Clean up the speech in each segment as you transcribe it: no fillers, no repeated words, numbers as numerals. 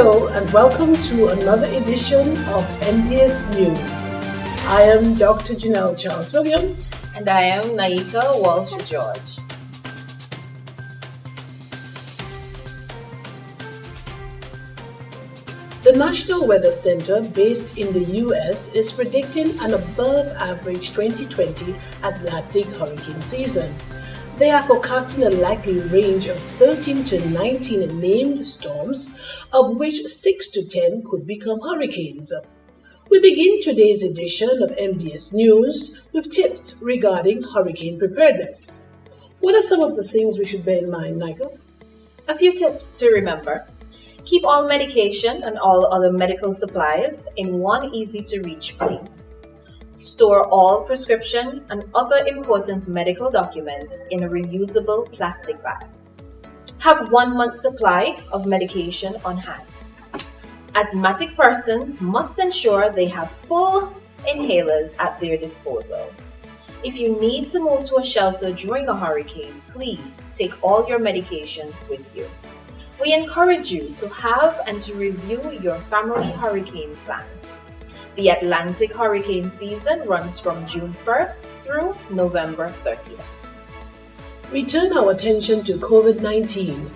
Hello and welcome to another edition of MBS News. I am Dr. Janelle Charles Williams. And I am Naika Walsh George. The National Weather Center, based in the U.S., is predicting an above-average 2020 Atlantic hurricane season. They are forecasting a likely range of 13 to 19 named storms, of which 6 to 10 could become hurricanes. We begin today's edition of MBS News with tips regarding hurricane preparedness. What are some of the things we should bear in mind, Michael? A few tips to remember. Keep all medication and all other medical supplies in one easy-to-reach place. Store all prescriptions and other important medical documents in a reusable plastic bag. Have 1 month's supply of medication on hand. Asthmatic persons must ensure they have full inhalers at their disposal. If you need to move to a shelter during a hurricane, please take all your medication with you. We encourage you to have and to review your family hurricane plan. The Atlantic hurricane season runs from June 1st through November 30th. We turn our attention to COVID-19.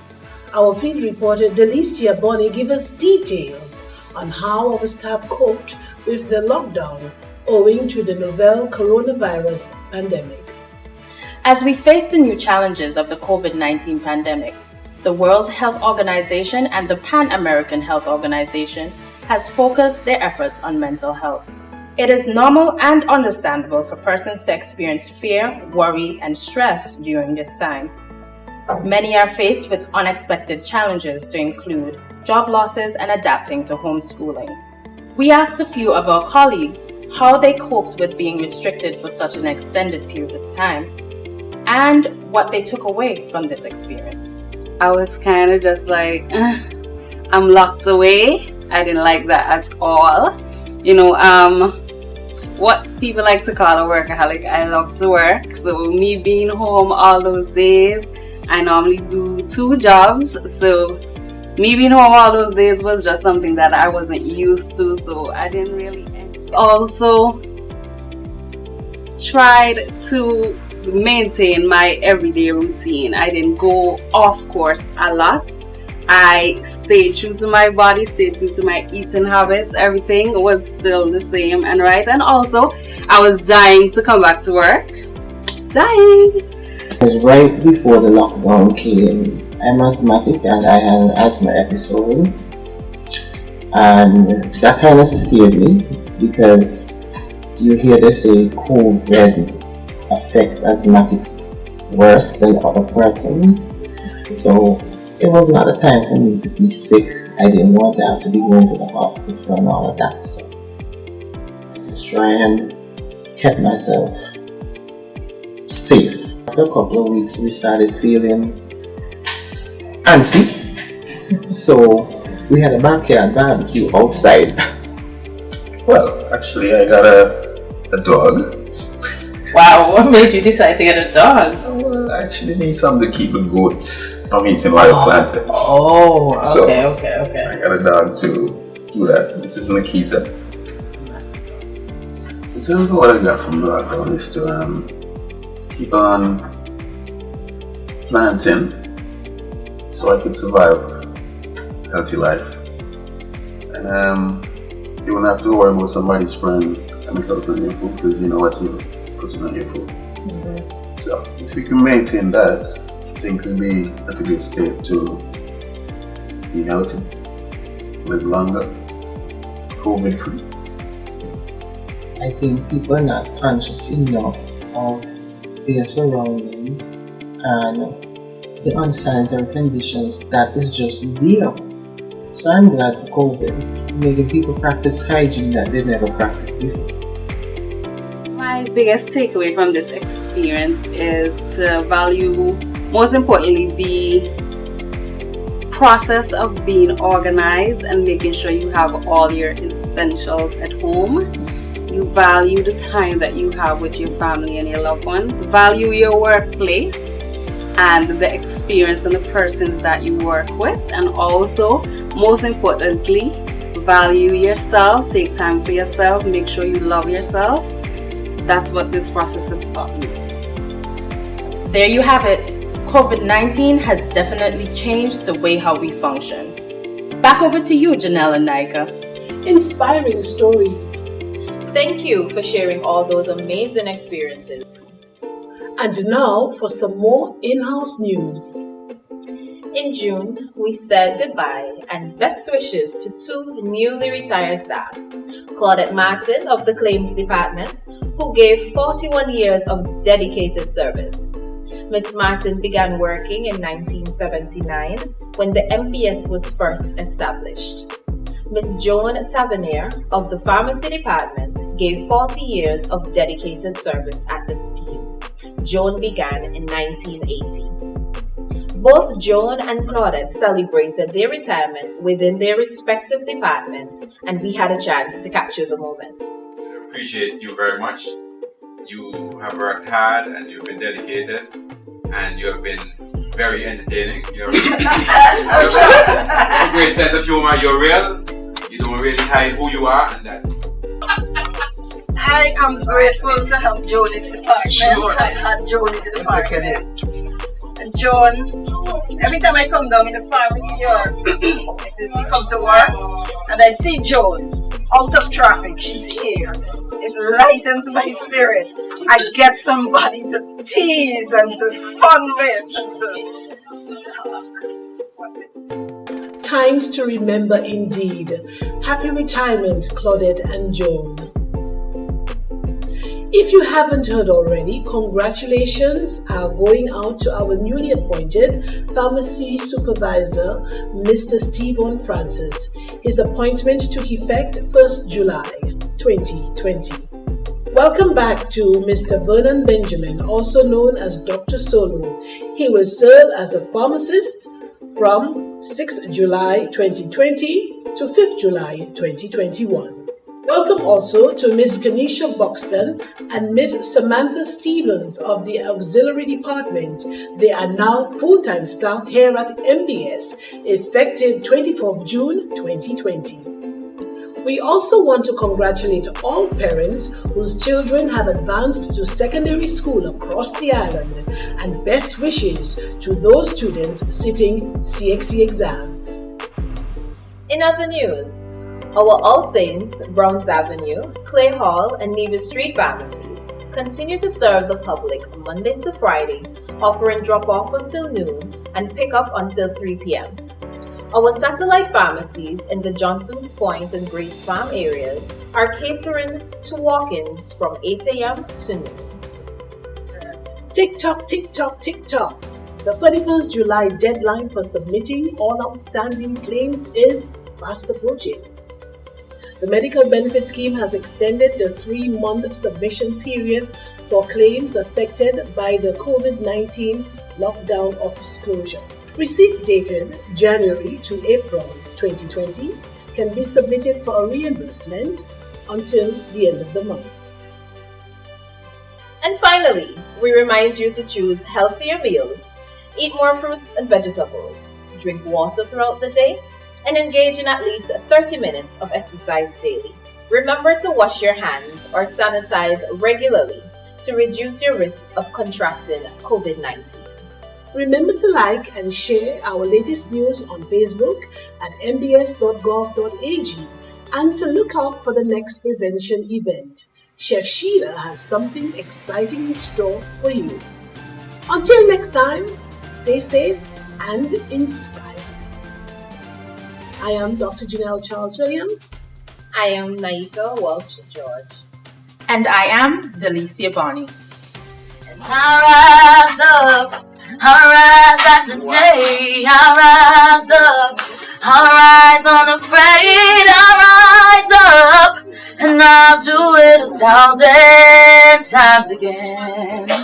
Our field reporter Delicia Bonnie gives us details on how our staff coped with the lockdown owing to the novel coronavirus pandemic. As we face the new challenges of the COVID-19 pandemic, the World Health Organization and the Pan American Health Organization has focused their efforts on mental health. It is normal and understandable for persons to experience fear, worry, and stress during this time. Many are faced with unexpected challenges to include job losses and adapting to homeschooling. We asked a few of our colleagues how they coped with being restricted for such an extended period of time and what they took away from this experience. I was kind of just like, I'm locked away. I didn't like that at all. What people like to call a workaholic, I love to work. So me being home all those days, I normally do 2 jobs. So me being home all those days was just something that I wasn't used to. So I didn't really also tried to maintain my everyday routine. I didn't go off course a lot. I stayed true to my body, stayed true to my eating habits. Everything was still the same and right. And also, I was dying to come back to work. Dying! It was right before the lockdown came. I'm asthmatic and I had an asthma episode. And that kind of scared me because you hear they say COVID affect asthmatics worse than other persons. So it was not a time for me to be sick. I didn't want to have to be going to the hospital and all of that. So I just try and keep myself safe. After a couple of weeks, we started feeling antsy. So we had a backyard barbecue outside. Well, actually, I got a dog. Wow, what made you decide to get a dog? Well, I actually need something to keep the goats from eating live plantain. Oh, okay, So, okay. I got a dog to do that, which is Nikita. In terms of what I got from the lockdown is to keep on planting so I could survive a healthy life. And you won't have to worry about somebody spraying chemicals on your food because you know what you're putting on your food. Mm-hmm. So if we can maintain that, I think we'll be at a good state to be healthy, live longer, COVID free. I think people are not conscious enough of their surroundings and the unsanitary conditions that is just there. So I'm glad for COVID, making people practice hygiene that they never practiced before. My biggest takeaway from this experience is to value, most importantly, the process of being organized and making sure you have all your essentials at home. You value the time that you have with your family and your loved ones. Value your workplace. and the experience and the persons that you work with. And also, most importantly, value yourself, take time for yourself, make sure you love yourself. That's what this process has taught me. There you have it. COVID-19 has definitely changed the way how we function. Back over to you, Janelle and Naika. Inspiring stories. Thank you for sharing all those amazing experiences. And now for some more in-house news. In June, we said goodbye and best wishes to two newly retired staff. Claudette Martin of the Claims Department, who gave 41 years of dedicated service. Ms. Martin began working in 1979 when the MBS was first established. Ms. Joan Tavernier of the Pharmacy Department gave 40 years of dedicated service at the scheme. Joan began in 1980. Both Joan and Claudette celebrated their retirement within their respective departments, and we had a chance to capture the moment. I appreciate you very much. You have worked hard and you've been dedicated and you have been very entertaining. You have a great sense of humor. You're real. You don't really hide who you are, and that's. I am grateful to have Joan in the department. Sure. I've had Joan in the department. And Joan, every time I come down in the pharmacy or it is we come to work and I see Joan out of traffic, she's here. It lightens my spirit. I get somebody to tease and to fun with and to talk. Times to remember indeed. Happy retirement, Claudette and Joan. If you haven't heard already, congratulations are going out to our newly appointed Pharmacy Supervisor, Mr. Stephen Francis. His appointment took effect 1st July 2020. Welcome back to Mr. Vernon Benjamin, also known as Dr. Solo. He will serve as a pharmacist from 6th July 2020 to 5th July 2021. Welcome also to Ms. Kanisha Buxton and Ms. Samantha Stevens of the Auxiliary Department. They are now full-time staff here at MBS, effective 24th June 2020. We also want to congratulate all parents whose children have advanced to secondary school across the island, and best wishes to those students sitting CXC exams. In other news, our All Saints, Browns Avenue, Clay Hall, and Nevis Street pharmacies continue to serve the public Monday to Friday, offering drop-off until noon and pick-up until 3 p.m. Our satellite pharmacies in the Johnson's Point and Grace Farm areas are catering to walk-ins from 8 a.m. to noon. TikTok, TikTok, TikTok. The 31st July deadline for submitting all outstanding claims is fast approaching. The Medical Benefit Scheme has extended the 3-month submission period for claims affected by the COVID-19 lockdown office closure. Receipts dated January to April 2020 can be submitted for a reimbursement until the end of the month. And finally, we remind you to choose healthier meals, eat more fruits and vegetables, drink water throughout the day, and engage in at least 30 minutes of exercise daily. Remember to wash your hands or sanitize regularly to reduce your risk of contracting COVID-19. Remember to like and share our latest news on Facebook at mbs.gov.ag and to look out for the next prevention event. Chef Sheila has something exciting in store for you. Until next time, stay safe and inspired. I am Dr. Janelle Charles Williams. I am Naika Welsh George. And I am Delicia Barney. I rise up, I rise at the day, I rise up, I rise unafraid, I rise up, and I'll do it 1,000 times again.